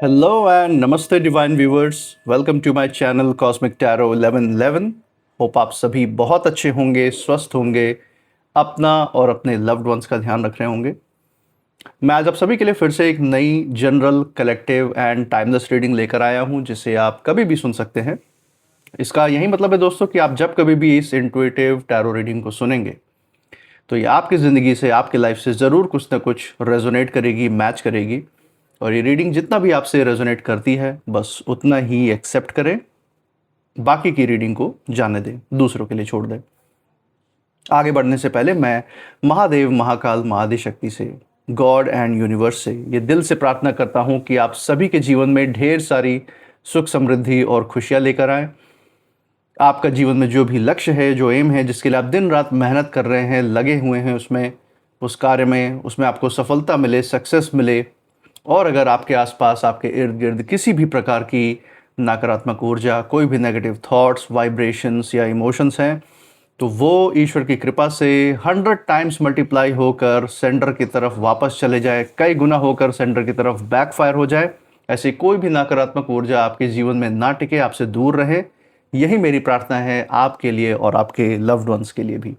Hello and Namaste Divine Viewers. Welcome to my channel Cosmic Tarot 1111. Hope आप सभी बहुत अच्छे होंगे, स्वस्थ होंगे, अपना और अपने लव्ड वंस का ध्यान रख रहे होंगे। मैं आज आप सभी के लिए फिर से एक नई general collective and timeless reading लेकर आया हूं, जिसे आप कभी भी सुन सकते हैं। इसका यही मतलब है दोस्तों कि आप जब कभी भी इस इंट्यूटिव टैरो रीडिंग को सुनेंगे तो ये आपकी ज़िंदगी से, आपके लाइफ से ज़रूर कुछ ना कुछ रेजोनेट करेगी, मैच करेगी। और ये रीडिंग जितना भी आपसे रेजोनेट करती है बस उतना ही एक्सेप्ट करें, बाकी की रीडिंग को जाने दें, दूसरों के लिए छोड़ दें। आगे बढ़ने से पहले मैं महादेव, महाकाल, महाआदिशक्ति से, गॉड एंड यूनिवर्स से ये दिल से प्रार्थना करता हूँ कि आप सभी के जीवन में ढेर सारी सुख, समृद्धि और खुशियाँ लेकर आएँ। आपका जीवन में जो भी लक्ष्य है, जो एम है, जिसके लिए आप दिन रात मेहनत कर रहे हैं, लगे हुए हैं उसमें, उस कार्य में, उसमें आपको सफलता मिले, सक्सेस मिले। और अगर आपके आसपास, आपके इर्द गिर्द किसी भी प्रकार की नकारात्मक ऊर्जा, कोई भी नेगेटिव थॉट्स, वाइब्रेशंस या इमोशंस हैं, तो वो ईश्वर की कृपा से 100 टाइम्स मल्टीप्लाई होकर सेंटर की तरफ वापस चले जाए, कई गुना होकर सेंटर की तरफ बैकफायर हो जाए। ऐसी कोई भी नकारात्मक ऊर्जा आपके जीवन में ना टिके, आपसे दूर रहे। यही मेरी प्रार्थना है आपके लिए और आपके लव्ड वंस के लिए भी।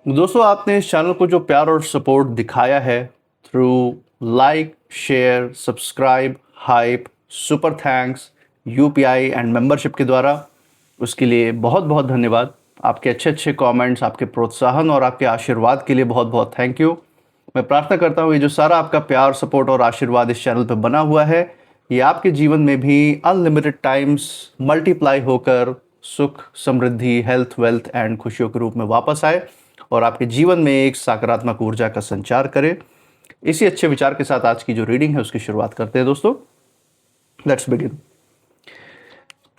दोस्तों, आपने इस चैनल को जो प्यार और सपोर्ट दिखाया है through like, share, subscribe, hype, super thanks, UPI and membership के द्वारा, उसके लिए बहुत बहुत धन्यवाद। आपके अच्छे अच्छे कमेंट्स, आपके प्रोत्साहन और आपके आशीर्वाद के लिए बहुत बहुत थैंक यू। मैं प्रार्थना करता हूँ ये जो सारा आपका प्यार, सपोर्ट और आशीर्वाद इस चैनल पर बना हुआ है, ये आपके जीवन में भी अनलिमिटेड टाइम्स मल्टीप्लाई होकर सुख, समृद्धि, हेल्थ, वेल्थ एंड खुशियों के रूप में वापस आए और आपके जीवन में एक सकारात्मक ऊर्जा का संचार करे। इसी अच्छे विचार के साथ आज की जो रीडिंग है उसकी शुरुआत करते हैं दोस्तों। Let's begin.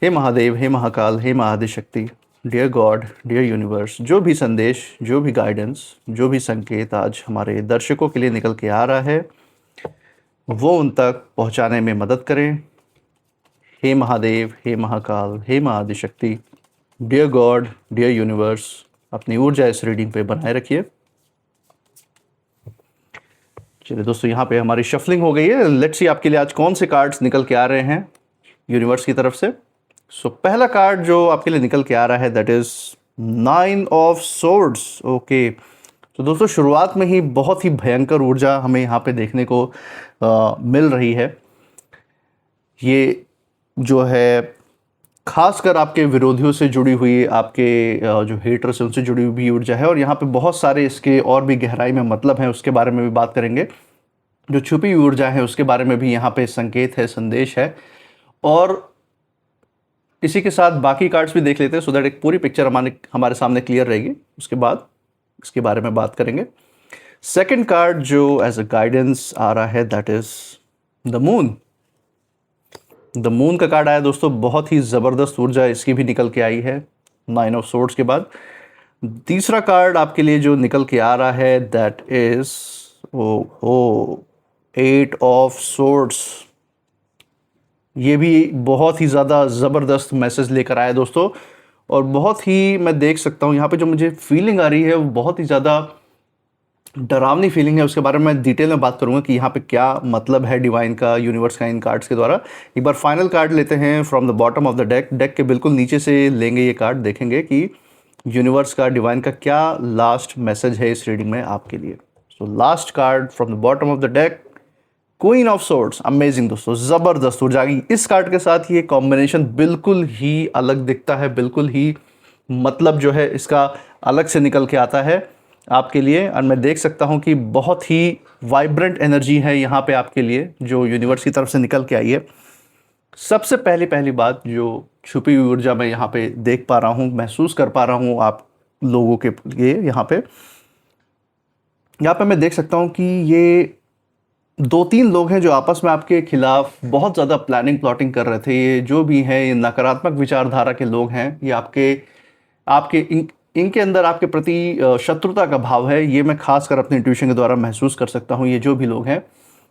हे महादेव, हे महाकाल, हे Mahaadishakti, dear God, dear universe, जो भी संदेश, जो भी गाइडेंस, जो भी संकेत आज हमारे दर्शकों के लिए निकल के आ रहा है वो उन तक पहुंचाने में मदद करें। हे महादेव, हे महाकाल, हे Mahaadishakti, dear God, dear universe, अपनी ऊर्जा इस रीडिंग पे बनाए रखिए। चलिए दोस्तों, यहाँ पे हमारी शफलिंग हो गई है। लेट्स सी आपके लिए आज कौन से कार्ड्स निकल के आ रहे हैं यूनिवर्स की तरफ से। सो पहला कार्ड जो आपके लिए निकल के आ रहा है that is 9 of swords. Okay, तो दोस्तों शुरुआत में ही बहुत ही भयंकर ऊर्जा हमें यहाँ पे देखने को मिल रही है। ये जो है खासकर आपके विरोधियों से जुड़ी हुई, आपके जो हेटर्स हैं उनसे जुड़ी हुई ऊर्जा है। और यहाँ पे बहुत सारे इसके और भी गहराई में मतलब हैं, उसके बारे में भी बात करेंगे। जो छुपी हुई ऊर्जा है उसके बारे में भी यहाँ पे संकेत है, संदेश है। और इसी के साथ बाकी कार्ड्स भी देख लेते हैं सो दैट एक पूरी पिक्चर हमारे सामने क्लियर रहेगी। उसके बाद इसके बारे में बात करेंगे। सेकेंड कार्ड जो एज अ गाइडेंस आ रहा है that is the moon. The moon का कार्ड आया दोस्तों, बहुत ही ज़बरदस्त ऊर्जा इसकी भी निकल के आई है 9 ऑफ सोर्ड्स के बाद। तीसरा कार्ड आपके लिए जो निकल के आ रहा है दैट इज 8 ऑफ सोर्ड्स। ये भी बहुत ही ज़्यादा ज़बरदस्त मैसेज लेकर आया दोस्तों। और बहुत ही मैं देख सकता हूँ यहाँ पे जो मुझे फीलिंग आ रही है वो बहुत ही ज़्यादा डरावनी फीलिंग है। उसके बारे में मैं डिटेल में बात करूंगा कि यहाँ पे क्या मतलब है डिवाइन का, यूनिवर्स का इन कार्ड्स के द्वारा। एक बार फाइनल कार्ड लेते हैं from the bottom of the deck. Deck के बिल्कुल नीचे से लेंगे ये कार्ड, देखेंगे कि यूनिवर्स का, डिवाइन का क्या लास्ट मैसेज है इस रीडिंग में आपके लिए। So last card from the bottom of the deck, queen of swords. Amazing दोस्तों, ज़बरदस्त ऊर्जा। इस कार्ड के साथ ये कॉम्बिनेशन बिल्कुल ही अलग दिखता है, बिल्कुल ही मतलब जो है इसका अलग से निकल के आता है आपके लिए। और मैं देख सकता हूँ कि बहुत ही वाइब्रेंट एनर्जी है यहाँ पे आपके लिए जो यूनिवर्स की तरफ से निकल के आई है। सबसे पहली बात, जो छुपी हुई ऊर्जा मैं यहाँ पे देख पा रहा हूँ, महसूस कर पा रहा हूँ आप लोगों के लिए, यहाँ पे मैं देख सकता हूँ कि ये 2-3 लोग हैं जो आपस में आपके खिलाफ बहुत ज़्यादा प्लानिंग, प्लॉटिंग कर रहे थे। ये जो भी हैं, ये नकारात्मक विचारधारा के लोग हैं। ये आपके इनके अंदर आपके प्रति शत्रुता का भाव है, ये मैं खासकर अपने इंट्यूशन के द्वारा महसूस कर सकता हूँ, ये जो भी लोग हैं।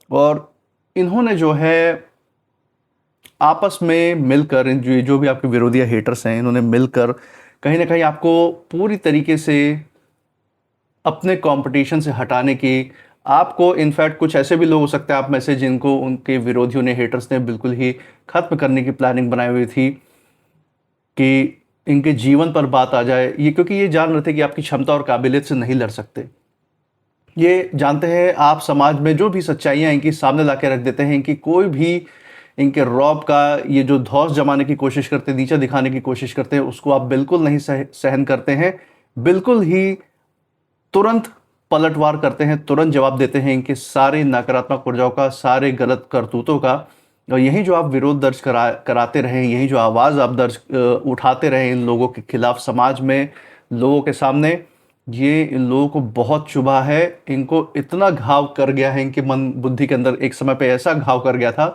और इन्होंने जो है आपस में मिलकर, जो भी आपके विरोधी या हेटर्स हैं, इन्होंने मिलकर कहीं ना कहीं आपको पूरी तरीके से अपने कंपटीशन से हटाने की, आपको इनफैक्ट कुछ ऐसे भी लोग हो सकते हैं आप में से जिनको उनके विरोधियों ने, हेटर्स ने बिल्कुल ही खत्म करने की प्लानिंग बनाई हुई थी कि इनके जीवन पर बात आ जाए, ये क्योंकि ये जान रहे थे कि आपकी क्षमता और काबिलियत से नहीं लड़ सकते। ये जानते हैं आप समाज में जो भी सच्चाइयाँ इनकी सामने ला के रख देते हैं, इनकी कोई भी इनके रौब का ये जो धौंस जमाने की कोशिश करते हैं, नीचा दिखाने की कोशिश करते हैं, उसको आप बिल्कुल नहीं सहन करते हैं, बिल्कुल ही तुरंत पलटवार करते हैं, तुरंत जवाब देते हैं इनके सारे नकारात्मक ऊर्जाओं का, सारे गलत करतूतों का। और यही जो आप विरोध दर्ज कराते रहे, यही जो आवाज़ आप दर्ज उठाते रहे इन लोगों के खिलाफ समाज में, लोगों के सामने, ये इन लोगों को बहुत चुभा है। इनको इतना घाव कर गया है, इनके मन बुद्धि के अंदर एक समय पे ऐसा घाव कर गया था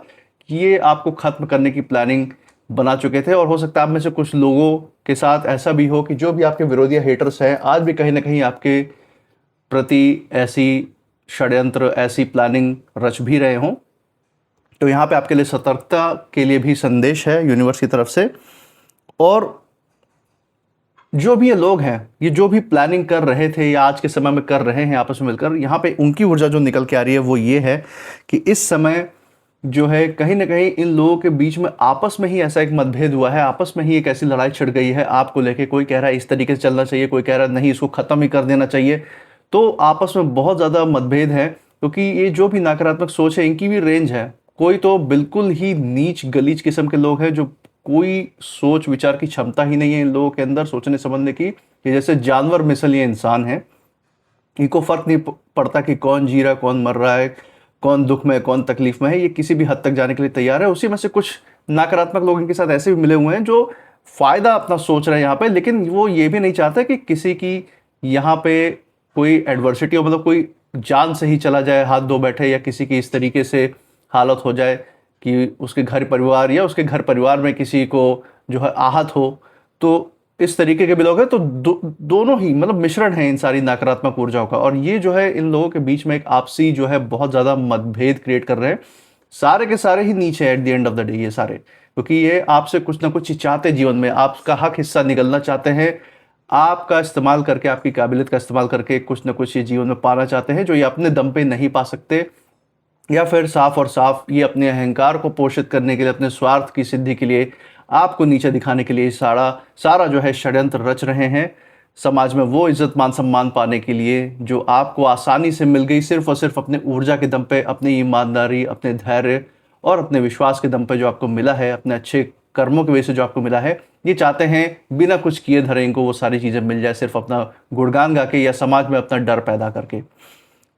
कि ये आपको ख़त्म करने की प्लानिंग बना चुके थे। और हो सकता है आप में से कुछ लोगों के साथ ऐसा भी हो कि जो भी आपके विरोधी हेटर्स हैं, आज भी कहीं ना कहीं आपके प्रति ऐसी षड्यंत्र, ऐसी प्लानिंग रच भी रहे हों। तो यहाँ पे आपके लिए सतर्कता के लिए भी संदेश है यूनिवर्स की तरफ से। और जो भी ये लोग हैं, ये जो भी प्लानिंग कर रहे थे या आज के समय में कर रहे हैं आपस में मिलकर, यहाँ पे उनकी ऊर्जा जो निकल के आ रही है वो ये है कि इस समय जो है कहीं ना कहीं इन लोगों के बीच में आपस में ही ऐसा एक मतभेद हुआ है, आपस में ही एक ऐसी लड़ाई छिड़ गई है आपको लेके। कोई कह रहा है इस तरीके से चलना चाहिए, कोई कह रहा है नहीं इसको ख़त्म ही कर देना चाहिए। तो आपस में बहुत ज़्यादा मतभेद है, क्योंकि ये जो भी नकारात्मक सोच है इनकी भी रेंज है। कोई तो बिल्कुल ही नीच गलीच किस्म के लोग हैं जो कोई सोच विचार की क्षमता ही नहीं है इन लोगों के अंदर, सोचने समझने की, कि जैसे जानवर मिसल ये इंसान है। इनको फ़र्क नहीं पड़ता कि कौन जी रहा है, कौन मर रहा है, कौन दुख में है, कौन तकलीफ में है, ये किसी भी हद तक जाने के लिए तैयार है। उसी में से कुछ नकारात्मक लोग इनके साथ ऐसे भी मिले हुए हैं जो फ़ायदा अपना सोच रहे हैं यहाँ पे, लेकिन वो ये भी नहीं चाहते कि किसी की यहाँ पे कोई एडवर्सिटी हो, मतलब कोई जान से ही चला जाए, हाथ धो बैठे, या किसी की इस तरीके से हालत हो जाए कि उसके घर परिवार या उसके घर परिवार में किसी को जो है आहत हो। तो इस तरीके के भी लोग हैं। तो दोनों ही मतलब मिश्रण है इन सारी नकारात्मक ऊर्जाओं का, और ये जो है इन लोगों के बीच में एक आपसी जो है बहुत ज़्यादा मतभेद क्रिएट कर रहे हैं। सारे के सारे ही नीचे at the end of the day, ये सारे, क्योंकि ये आपसे कुछ ना कुछ चाहते, जीवन में आपका हक हिस्सा निगलना चाहते हैं, आपका इस्तेमाल करके, आपकी काबिलियत का इस्तेमाल करके कुछ ना कुछ ये जीवन में पाना चाहते हैं जो ये अपने दम पे नहीं पा सकते, या फिर साफ और साफ ये अपने अहंकार को पोषित करने के लिए, अपने स्वार्थ की सिद्धि के लिए, आपको नीचे दिखाने के लिए सारा जो है षड्यंत्र रच रहे हैं। समाज में वो इज्जत मान सम्मान पाने के लिए जो आपको आसानी से मिल गई, सिर्फ और सिर्फ अपने ऊर्जा के दम पे, अपनी ईमानदारी, अपने धैर्य और अपने विश्वास के दम पे जो आपको मिला है, अपने अच्छे कर्मों की वजह से जो आपको मिला है, ये चाहते हैं बिना कुछ किए धरे इनको वो सारी चीज़ें मिल जाए, सिर्फ अपना गुणगान गा के या समाज में अपना डर पैदा करके।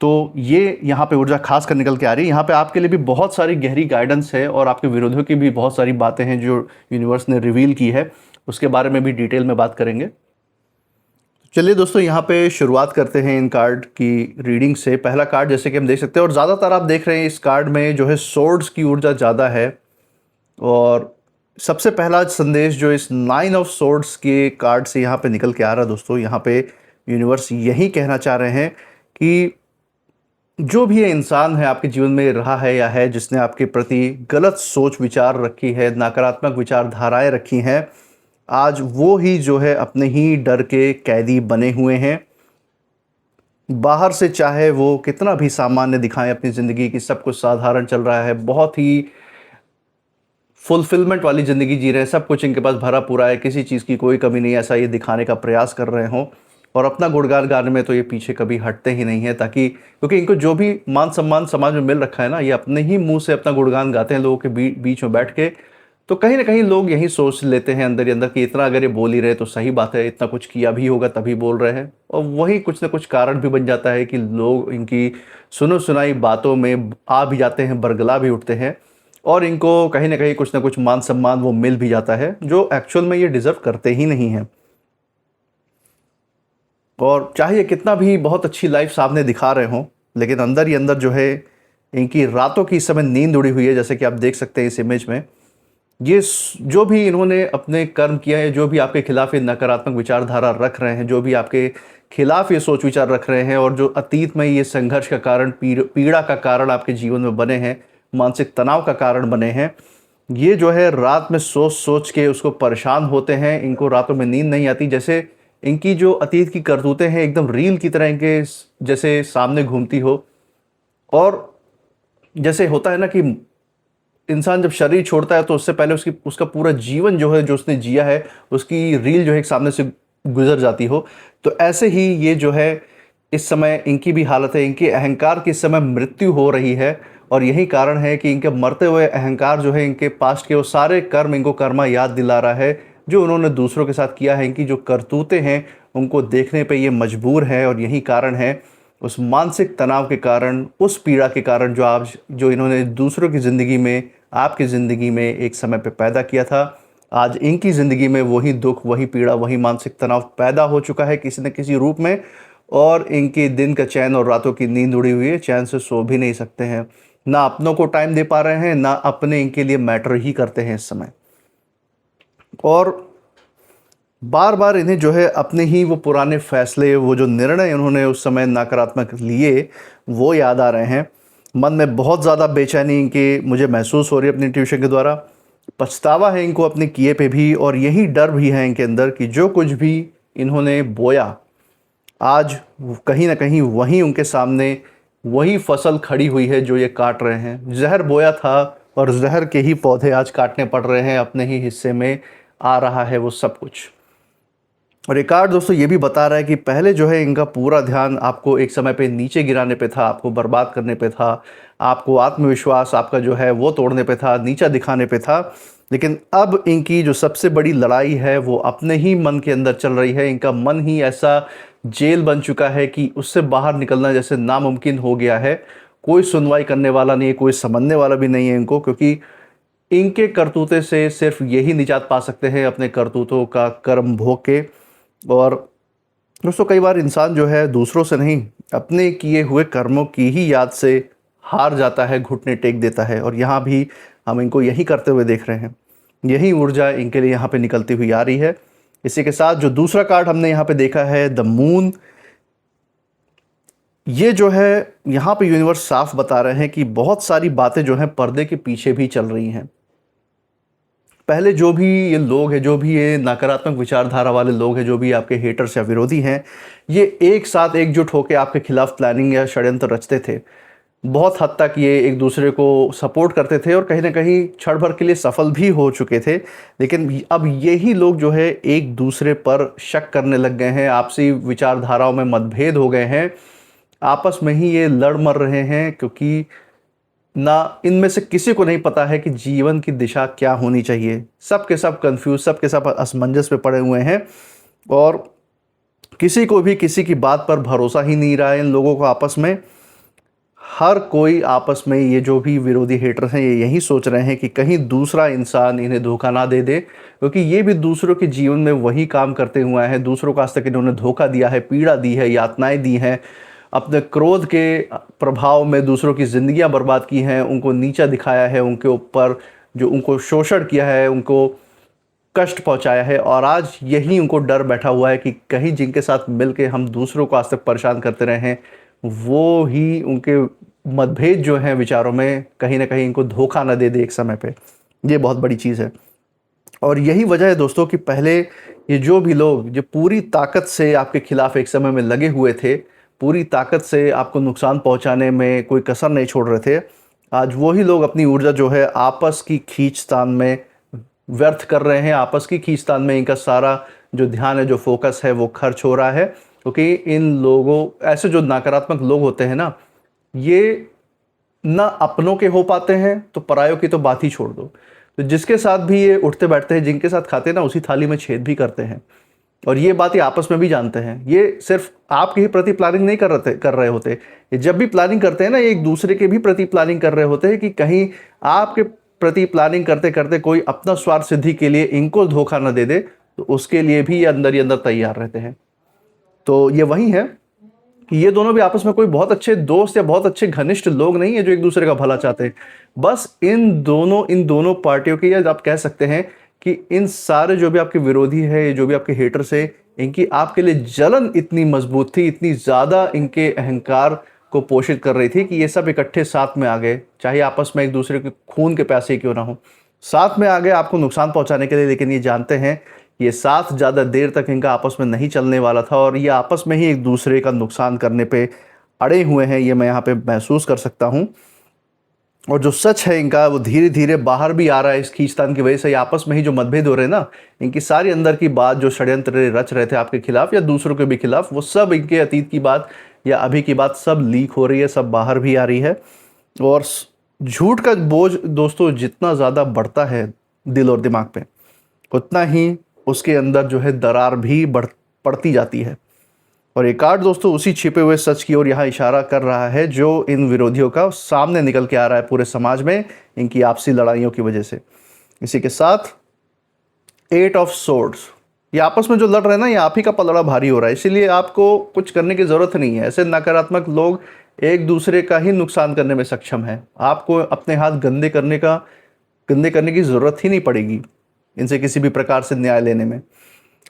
तो ये यहाँ पे ऊर्जा खास कर निकल के आ रही है। यहाँ पे आपके लिए भी बहुत सारी गहरी गाइडेंस है, और आपके विरोधियों की भी बहुत सारी बातें हैं जो यूनिवर्स ने रिवील की है, उसके बारे में भी डिटेल में बात करेंगे। चलिए दोस्तों, यहाँ पे शुरुआत करते हैं इन कार्ड की रीडिंग से। पहला कार्ड जैसे कि हम देख सकते हैं, और ज़्यादातर आप देख रहे हैं इस कार्ड में जो है सोर्ड्स की ऊर्जा ज़्यादा है। और सबसे पहला संदेश जो इस 9 ऑफ सोर्ड्स के कार्ड से यहाँ पे निकल के आ रहा है दोस्तों, यहाँ पे यूनिवर्स यही कहना चाह रहे हैं कि जो भी ये इंसान है आपके जीवन में रहा है या है, जिसने आपके प्रति गलत सोच विचार रखी है, नकारात्मक विचारधाराएं रखी हैं, आज वो ही जो है अपने ही डर के कैदी बने हुए हैं। बाहर से चाहे वो कितना भी सामान्य दिखाएं अपनी ज़िंदगी की, सब कुछ साधारण चल रहा है, बहुत ही फुलफिलमेंट वाली ज़िंदगी जी रहे हैं, सब कुछ इनके पास भरा पूरा है, किसी चीज़ की कोई कमी नहीं, ऐसा ये दिखाने का प्रयास कर रहे हों। और अपना गुणगान गाने में तो ये पीछे कभी हटते ही नहीं है, ताकि क्योंकि इनको जो भी मान सम्मान समाज में मिल रखा है ना, ये अपने ही मुंह से अपना गुणगान गाते हैं लोगों के बीच में बैठ के। तो कहीं ना कहीं लोग यही सोच लेते हैं अंदर ही अंदर कि इतना अगर ये बोल ही रहे तो सही बात है, इतना कुछ किया भी होगा तभी बोल रहे हैं। और वही कुछ ना कुछ कारण भी बन जाता है कि लोग इनकी सुनो सुनाई बातों में आ भी जाते हैं, बरगला भी उठते हैं, और इनको कहीं ना कुछ मान सम्मान वो मिल भी जाता है जो एक्चुअल में ये डिज़र्व करते ही नहीं हैं। और चाहे ये कितना भी बहुत अच्छी लाइफ सामने दिखा रहे हों, लेकिन अंदर ही अंदर जो है इनकी रातों की इस समय नींद उड़ी हुई है, जैसे कि आप देख सकते हैं इस इमेज में। जो भी इन्होंने अपने कर्म किया है, जो भी आपके खिलाफ ये नकारात्मक विचारधारा रख रहे हैं, जो भी आपके खिलाफ ये सोच विचार रख रहे हैं, और जो अतीत में ये संघर्ष का कारण, पीड़ा का कारण आपके जीवन में बने हैं, मानसिक तनाव का कारण बने हैं, ये जो है रात में सोच सोच के उसको परेशान होते हैं। इनको रातों में नींद नहीं आती। जैसे इनकी जो अतीत की करतूतें हैं एकदम रील की तरह इनके जैसे सामने घूमती हो। और जैसे होता है ना कि इंसान जब शरीर छोड़ता है तो उससे पहले उसका पूरा जीवन जो है, जो उसने जिया है, उसकी रील जो है एक सामने से गुजर जाती हो। तो ऐसे ही ये जो है इस समय इनकी भी हालत है। इनके अहंकार की इस समय मृत्यु हो रही है, और यही कारण है कि इनके मरते हुए अहंकार जो है, इनके पास्ट के वो सारे कर्म इनको कर्मा याद दिला रहा है जो उन्होंने दूसरों के साथ किया है। इनकी जो करतूतें हैं उनको देखने पे ये मजबूर है, और यही कारण है उस मानसिक तनाव के कारण, उस पीड़ा के कारण जो इन्होंने दूसरों की ज़िंदगी में, आपकी ज़िंदगी में एक समय पे पैदा किया था। आज इनकी ज़िंदगी में वही दुख, वही पीड़ा, वही मानसिक तनाव पैदा हो चुका है किसी न किसी रूप में, और इनके दिन का चैन और रातों की नींद उड़ी हुई है। चैन से सो भी नहीं सकते हैं, ना अपनों को टाइम दे पा रहे हैं, ना अपने इनके लिए मैटर ही करते हैं इस समय। और बार बार इन्हें जो है अपने ही वो पुराने फैसले, वो जो निर्णय उन्होंने उस समय नकारात्मक लिए, वो याद आ रहे हैं। मन में बहुत ज़्यादा बेचैनी इनके मुझे महसूस हो रही है अपनी ट्यूशन के द्वारा। पछतावा है इनको अपने किए पे भी, और यही डर भी है इनके अंदर कि जो कुछ भी इन्होंने बोया, आज कहीं ना कहीं वहीं उनके सामने वही फसल खड़ी हुई है जो ये काट रहे हैं। जहर बोया था और जहर के ही पौधे आज काटने पड़ रहे हैं। अपने ही हिस्से में आ रहा है वो सब कुछ। और रिकॉर्ड दोस्तों ये भी बता रहा है कि पहले जो है इनका पूरा ध्यान आपको एक समय पे नीचे गिराने पे था, आपको बर्बाद करने पे था, आपको आत्मविश्वास आपका जो है वो तोड़ने पे था, नीचा दिखाने पे था। लेकिन अब इनकी जो सबसे बड़ी लड़ाई है वो अपने ही मन के अंदर चल रही है। इनका मन ही ऐसा जेल बन चुका है कि उससे बाहर निकलना जैसे नामुमकिन हो गया है। कोई सुनवाई करने वाला नहीं है, कोई समझने वाला भी नहीं है इनको, क्योंकि इनके करतूते से सिर्फ यही निजात पा सकते हैं, अपने करतूतों का कर्म भोग के। और दोस्तों कई बार इंसान जो है दूसरों से नहीं, अपने किए हुए कर्मों की ही याद से हार जाता है, घुटने टेक देता है। और यहाँ भी हम इनको यही करते हुए देख रहे हैं। यही ऊर्जा इनके लिए यहाँ पे निकलती हुई आ रही है। इसी के साथ जो दूसरा कार्ड हमने यहाँ पे देखा है, द मून, ये जो है यहाँ पे यूनिवर्स साफ बता रहे हैं कि बहुत सारी बातें जो हैं पर्दे के पीछे भी चल रही हैं। पहले जो भी ये लोग हैं, जो भी ये नकारात्मक विचारधारा वाले लोग हैं, जो भी आपके हेटर्स या विरोधी हैं, ये एक साथ एकजुट होकर आपके खिलाफ प्लानिंग या षड्यंत्र रचते थे। बहुत हद तक ये एक दूसरे को सपोर्ट करते थे और कहीं ना कहीं क्षण भर के लिए सफल भी हो चुके थे। लेकिन अब यही लोग जो है एक दूसरे पर शक करने लग गए हैं, आपसी विचारधाराओं में मतभेद हो गए हैं, आपस में ही ये लड़ मर रहे हैं, क्योंकि ना इनमें से किसी को नहीं पता है कि जीवन की दिशा क्या होनी चाहिए। सब के सब कंफ्यूज, सब के सब असमंजस में पड़े हुए हैं, और किसी को भी किसी की बात पर भरोसा ही नहीं रहा है इन लोगों को आपस में। हर कोई आपस में, ये जो भी विरोधी हेटर्स हैं, ये यही सोच रहे हैं कि कहीं दूसरा इंसान इन्हें धोखा ना दे दे, क्योंकि ये भी दूसरों के जीवन में वही काम करते हुए हैं। दूसरों को आज तक इन्होंने धोखा दिया है, पीड़ा दी है, यातनाएं दी हैं, अपने क्रोध के प्रभाव में दूसरों की ज़िंदगियां बर्बाद की हैं, उनको नीचा दिखाया है, उनके ऊपर जो उनको शोषण किया है, उनको कष्ट पहुंचाया है। और आज यही उनको डर बैठा हुआ है कि कहीं जिनके साथ मिलके हम दूसरों को आज तक परेशान करते रहे हैं, वो ही उनके मतभेद जो हैं विचारों में कहीं ना कहीं इनको धोखा ना दे दे एक समय पे। ये बहुत बड़ी चीज़ है। और यही वजह है दोस्तों कि पहले ये जो भी लोग जो पूरी ताकत से आपके खिलाफ एक समय में लगे हुए थे, पूरी ताकत से आपको नुकसान पहुंचाने में कोई कसर नहीं छोड़ रहे थे, आज वही लोग अपनी ऊर्जा जो है आपस की खींचतान में व्यर्थ कर रहे हैं। आपस की खींचतान में इनका सारा जो ध्यान है, जो फोकस है, वो खर्च हो रहा है। क्योंकि इन लोगों, ऐसे जो नकारात्मक लोग होते हैं ना, ये ना अपनों के हो पाते हैं, तो परायों की तो बात ही छोड़ दो। तो जिसके साथ भी ये उठते बैठते हैं, जिनके साथ खाते हैं ना, उसी थाली में छेद भी करते हैं। और ये बात ये आपस में भी जानते हैं। ये सिर्फ आपके ही प्रति प्लानिंग नहीं कर रहे होते। ये जब भी प्लानिंग करते हैं ना, ये एक दूसरे के भी प्रति प्लानिंग कर रहे होते हैं कि कहीं आपके प्रति प्लानिंग करते करते कोई अपना स्वार्थ सिद्धि के लिए इनको धोखा न दे दे, तो उसके लिए भी ये अंदर ही अंदर तैयार रहते हैं। तो ये वही है कि ये दोनों भी आपस में कोई बहुत अच्छे दोस्त या बहुत अच्छे घनिष्ठ लोग नहीं है जो एक दूसरे का भला चाहते हैं। बस इन दोनों पार्टियों की, या आप कह सकते हैं कि इन सारे जो भी आपके विरोधी है, जो भी आपके हेटर्स है, इनकी आपके लिए जलन इतनी मजबूत थी, इतनी ज़्यादा इनके अहंकार को पोषित कर रही थी कि ये सब इकट्ठे साथ में आ गए, चाहे आपस में एक दूसरे के खून के प्यासे क्यों ना हो, साथ में आ गए आपको नुकसान पहुंचाने के लिए। लेकिन ये जानते हैं ये साथ ज़्यादा देर तक इनका आपस में नहीं चलने वाला था, और ये आपस में ही एक दूसरे का नुकसान करने पे अड़े हुए हैं, ये मैं यहाँ पे महसूस कर सकता हूँ। और जो सच है इनका वो धीरे धीरे बाहर भी आ रहा है इस खींचतान की वजह से। ये आपस में ही जो मतभेद हो रहे हैं ना, इनकी सारी अंदर की बात, जो षड्यंत्र रच रहे थे आपके खिलाफ या दूसरों के भी खिलाफ, वो सब इनके अतीत की बात या अभी की बात सब लीक हो रही है, सब बाहर भी आ रही है। और झूठ का बोझ दोस्तों जितना ज़्यादा बढ़ता है दिल और दिमाग पे, उतना ही उसके अंदर जो है दरार भी पड़ती जाती है। और ये कार्ड दोस्तों उसी छिपे हुए सच की ओर यहाँ इशारा कर रहा है जो इन विरोधियों का सामने निकल के आ रहा है पूरे समाज में, इनकी आपसी लड़ाइयों की वजह से। इसी के साथ 8 ऑफ सोर्ड्स, ये आपस में जो लड़ रहे हैं ना, ये आप ही का पलड़ा भारी हो रहा है, इसीलिए आपको कुछ करने की ज़रूरत नहीं है। ऐसे नकारात्मक लोग एक दूसरे का ही नुकसान करने में सक्षम है। आपको अपने हाथ गंदे करने की ज़रूरत ही नहीं पड़ेगी इनसे किसी भी प्रकार से न्याय लेने में।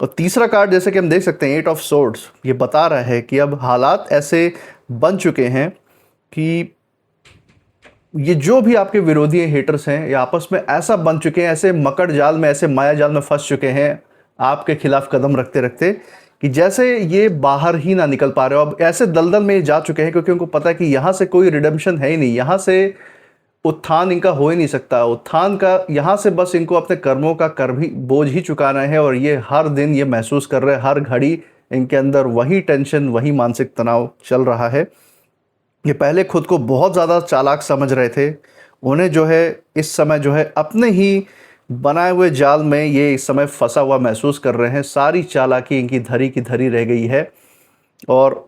और तीसरा कार्ड जैसे कि हम देख सकते हैं 8 ऑफ सोर्ड्स, ये बता रहा है कि अब हालात ऐसे बन चुके हैं कि ये जो भी आपके विरोधी हेटर्स हैं, ये आपस में ऐसा बन चुके हैं, ऐसे मकड़ जाल में, ऐसे माया जाल में फंस चुके हैं आपके खिलाफ कदम रखते रखते, कि जैसे ये बाहर ही ना निकल पा रहे हो। अब ऐसे दलदल में जा चुके हैं क्योंकि उनको पता है कि यहाँ से कोई रिडेम्पशन है ही नहीं, यहाँ से उत्थान इनका हो ही नहीं सकता। उत्थान का यहाँ से बस इनको अपने कर्मों का कर भी बोझ ही चुकाना है। और ये हर दिन ये महसूस कर रहे हैं, हर घड़ी इनके अंदर वही टेंशन, वही मानसिक तनाव चल रहा है। ये पहले खुद को बहुत ज़्यादा चालाक समझ रहे थे, उन्हें जो है इस समय जो है अपने ही बनाए हुए जाल में ये इस समय फंसा हुआ महसूस कर रहे हैं। सारी चालाकी इनकी धरी की धरी रह गई है। और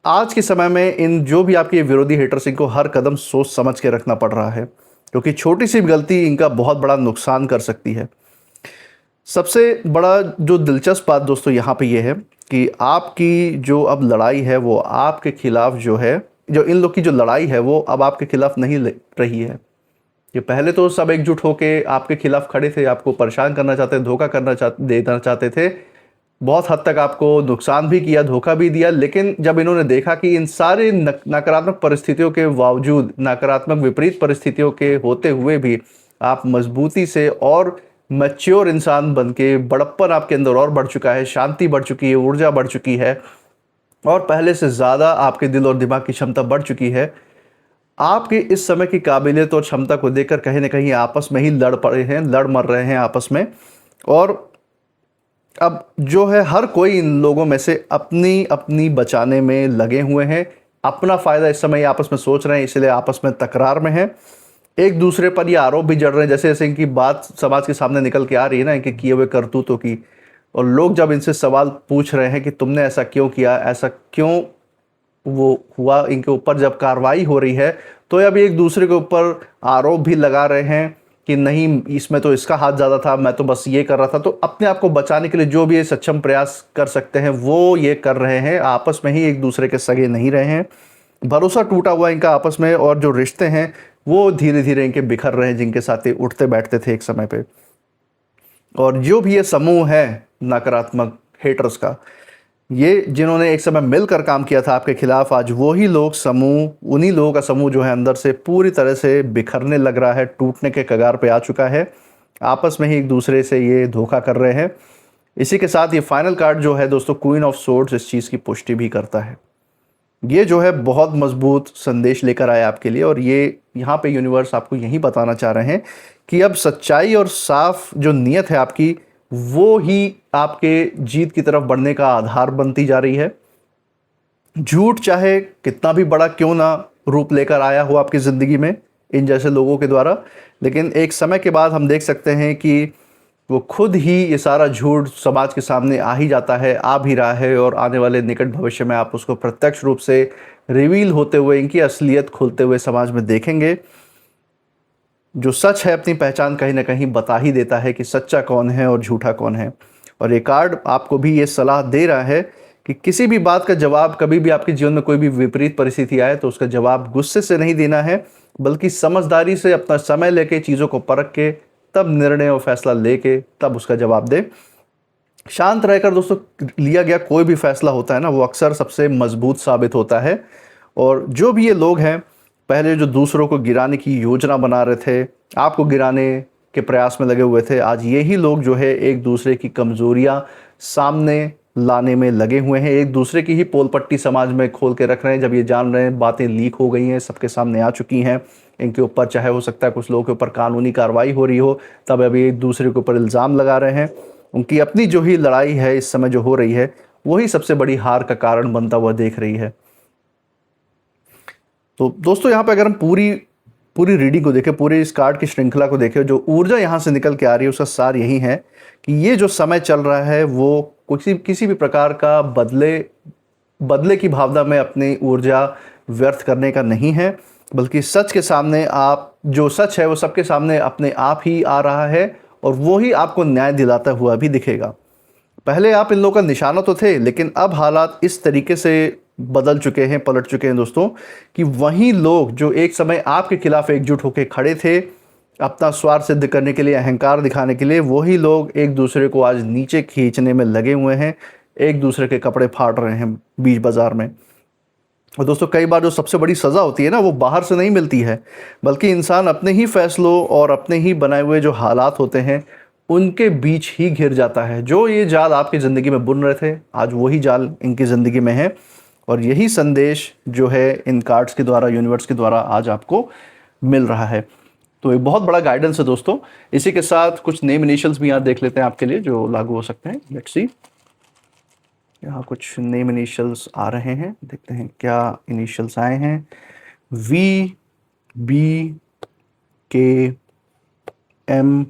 आज के समय में इन जो भी आपके विरोधी हेटर्स, इनको हर कदम सोच समझ के रखना पड़ रहा है, क्योंकि छोटी सी गलती इनका बहुत बड़ा नुकसान कर सकती है। सबसे बड़ा जो दिलचस्प बात दोस्तों यहाँ पे ये है कि आपकी जो अब लड़ाई है वो आपके खिलाफ जो है, जो इन लोग की जो लड़ाई है वो अब आपके खिलाफ नहीं रही है। ये पहले तो सब एकजुट होके आपके खिलाफ खड़े थे, आपको परेशान करना चाहते, धोखा देना चाहते थे, बहुत हद तक आपको नुकसान भी किया, धोखा भी दिया। लेकिन जब इन्होंने देखा कि इन सारे नकारात्मक परिस्थितियों के बावजूद, नकारात्मक विपरीत परिस्थितियों के होते हुए भी आप मजबूती से और मैच्योर इंसान बन के, बड़प्पन आपके अंदर और बढ़ चुका है, शांति बढ़ चुकी है, ऊर्जा बढ़ चुकी है, और पहले से ज़्यादा आपके दिल और दिमाग की क्षमता बढ़ चुकी है। आपकी इस समय की काबिलियत और क्षमता को देखकर कहीं ना कहीं आपस में ही लड़ पड़े हैं, लड़ मर रहे हैं आपस में। और अब जो है हर कोई इन लोगों में से अपनी अपनी बचाने में लगे हुए हैं, अपना फ़ायदा इस समय आपस में सोच रहे हैं, इसलिए आपस में तकरार में है। एक दूसरे पर ये आरोप भी जड़ रहे हैं, जैसे जैसे इनकी बात समाज के सामने निकल के आ रही है ना, इनके किए हुए करतूतों की, और लोग जब इनसे सवाल पूछ रहे हैं कि तुमने ऐसा क्यों किया, ऐसा क्यों वो हुआ, इनके ऊपर जब कार्रवाई हो रही है, तो अब एक दूसरे के ऊपर आरोप भी लगा रहे हैं कि नहीं, इसमें तो इसका हाथ ज़्यादा था, मैं तो बस ये कर रहा था। तो अपने आप को बचाने के लिए जो भी ये सक्षम प्रयास कर सकते हैं वो ये कर रहे हैं, आपस में ही एक दूसरे के सगे नहीं रहे हैं। भरोसा टूटा हुआ इनका आपस में, और जो रिश्ते हैं वो धीरे धीरे इनके बिखर रहे हैं, जिनके साथ ये उठते बैठते थे एक समय पे। और जो भी ये समूह है नकारात्मक हेटर्स का, ये जिन्होंने एक समय मिलकर काम किया था आपके खिलाफ, आज वही लोग समूह, उन्हीं लोगों का समूह जो है अंदर से पूरी तरह से बिखरने लग रहा है, टूटने के कगार पे आ चुका है। आपस में ही एक दूसरे से ये धोखा कर रहे हैं। इसी के साथ ये फाइनल कार्ड जो है दोस्तों क्वीन ऑफ सोर्ड्स, इस चीज़ की पुष्टि भी करता है। ये जो है बहुत मजबूत संदेश लेकर आया आपके लिए, और ये यहाँ पे यूनिवर्स आपको यही बताना चाह रहे हैं कि अब सच्चाई और साफ जो नीयत है आपकी, वो ही आपके जीत की तरफ बढ़ने का आधार बनती जा रही है। झूठ चाहे कितना भी बड़ा क्यों ना रूप लेकर आया हो आपकी ज़िंदगी में इन जैसे लोगों के द्वारा, लेकिन एक समय के बाद हम देख सकते हैं कि वो खुद ही ये सारा झूठ समाज के सामने आ ही जाता है, आ भी रहा है, और आने वाले निकट भविष्य में आप उसको प्रत्यक्ष रूप से रिवील होते हुए, इनकी असलियत खुलते हुए समाज में देखेंगे। जो सच है अपनी पहचान कहीं ना कहीं बता ही देता है कि सच्चा कौन है और झूठा कौन है। और ये कार्ड आपको भी ये सलाह दे रहा है कि किसी भी बात का जवाब, कभी भी आपके जीवन में कोई भी विपरीत परिस्थिति आए तो उसका जवाब गुस्से से नहीं देना है, बल्कि समझदारी से अपना समय लेके चीज़ों को परख के तब निर्णय और फैसला लेके तब उसका जवाब दे। शांत रहकर दोस्तों लिया गया कोई भी फैसला होता है ना, वो अक्सर सबसे मजबूत साबित होता है। और जो भी ये लोग हैं, पहले जो दूसरों को गिराने की योजना बना रहे थे, आपको गिराने के प्रयास में लगे हुए थे, आज यही लोग जो है एक दूसरे की कमजोरियां सामने लाने में लगे हुए हैं, एक दूसरे की ही पोल पट्टी समाज में खोल के रख रहे हैं। जब ये जान रहे हैं बातें लीक हो गई हैं, सबके सामने आ चुकी हैं, इनके ऊपर चाहे हो सकता है कुछ लोगों के ऊपर कानूनी कार्रवाई हो रही हो, तब अभी एक दूसरे के ऊपर इल्ज़ाम लगा रहे हैं। उनकी अपनी जो ही लड़ाई है इस समय जो हो रही है, वही सबसे बड़ी हार का कारण बनता हुआ देख रही है। तो दोस्तों यहाँ पे अगर हम पूरी पूरी रीडिंग को देखें, पूरी इस कार्ड की श्रृंखला को देखें, जो ऊर्जा यहाँ से निकल के आ रही है उसका सार यही है कि ये जो समय चल रहा है वो किसी भी प्रकार का बदले की भावना में अपनी ऊर्जा व्यर्थ करने का नहीं है, बल्कि सच के सामने आप जो सच है वो सबके सामने अपने आप ही आ रहा है और वो ही आपको न्याय दिलाता हुआ भी दिखेगा। पहले आप इन लोगों का निशाना तो थे, लेकिन अब हालात इस तरीके से बदल चुके हैं, पलट चुके हैं दोस्तों, कि वही लोग जो एक समय आपके खिलाफ एकजुट होकर खड़े थे अपना स्वार्थ सिद्ध करने के लिए, अहंकार दिखाने के लिए, वही लोग एक दूसरे को आज नीचे खींचने में लगे हुए हैं, एक दूसरे के कपड़े फाड़ रहे हैं बीच बाजार में। और दोस्तों कई बार जो सबसे बड़ी सज़ा होती है ना, वो बाहर से नहीं मिलती है, बल्कि इंसान अपने ही फैसलों और अपने ही बनाए हुए जो हालात होते हैं उनके बीच ही घिर जाता है। जो ये जाल आपकी ज़िंदगी में बुन रहे थे, आज वही जाल इनकी ज़िंदगी में है। और यही संदेश जो है इन कार्ड्स के द्वारा, यूनिवर्स के द्वारा आज आपको मिल रहा है। तो एक बहुत बड़ा गाइडेंस है दोस्तों। इसी के साथ कुछ नेम इनिशियल्स भी यहाँ देख लेते हैं आपके लिए जो लागू हो सकते हैं। लेट्स सी, यहाँ कुछ नेम इनिशियल्स आ रहे हैं, देखते हैं क्या इनिशियल्स आए हैं। V, B, K, M,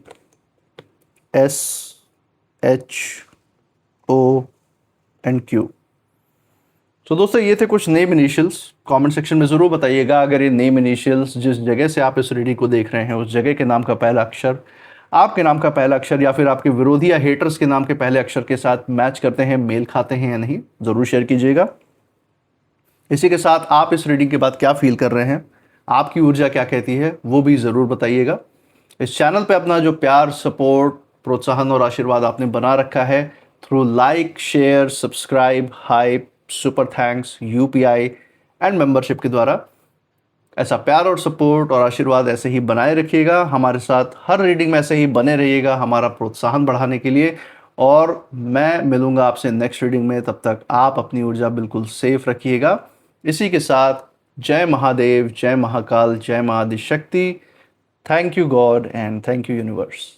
S, H, O and Q. तो दोस्तों ये थे कुछ नेम इनिशियल्स। कमेंट सेक्शन में ज़रूर बताइएगा अगर ये नेम इनिशियल्स जिस जगह से आप इस रीडिंग को देख रहे हैं उस जगह के नाम का पहला अक्षर, आपके नाम का पहला अक्षर या फिर आपके विरोधी या हेटर्स के नाम के पहले अक्षर के साथ मैच करते हैं, मेल खाते हैं या नहीं, ज़रूर शेयर कीजिएगा। इसी के साथ आप इस रीडिंग के बाद क्या फील कर रहे हैं, आपकी ऊर्जा क्या कहती है, वो भी ज़रूर बताइएगा। इस चैनल पे अपना जो प्यार, सपोर्ट, प्रोत्साहन और आशीर्वाद आपने बना रखा है through like, share, subscribe, hype, super thanks, UPI and membership के द्वारा, ऐसा प्यार और सपोर्ट और आशीर्वाद ऐसे ही बनाए रखिएगा। हमारे साथ हर रीडिंग में ऐसे ही बने रहिएगा हमारा प्रोत्साहन बढ़ाने के लिए। और मैं मिलूंगा आपसे नेक्स्ट रीडिंग में, तब तक आप अपनी ऊर्जा बिल्कुल सेफ रखिएगा। इसी के साथ जय महादेव, जय महाकाल, जय Mahaadishakti. Thank you God and thank you universe.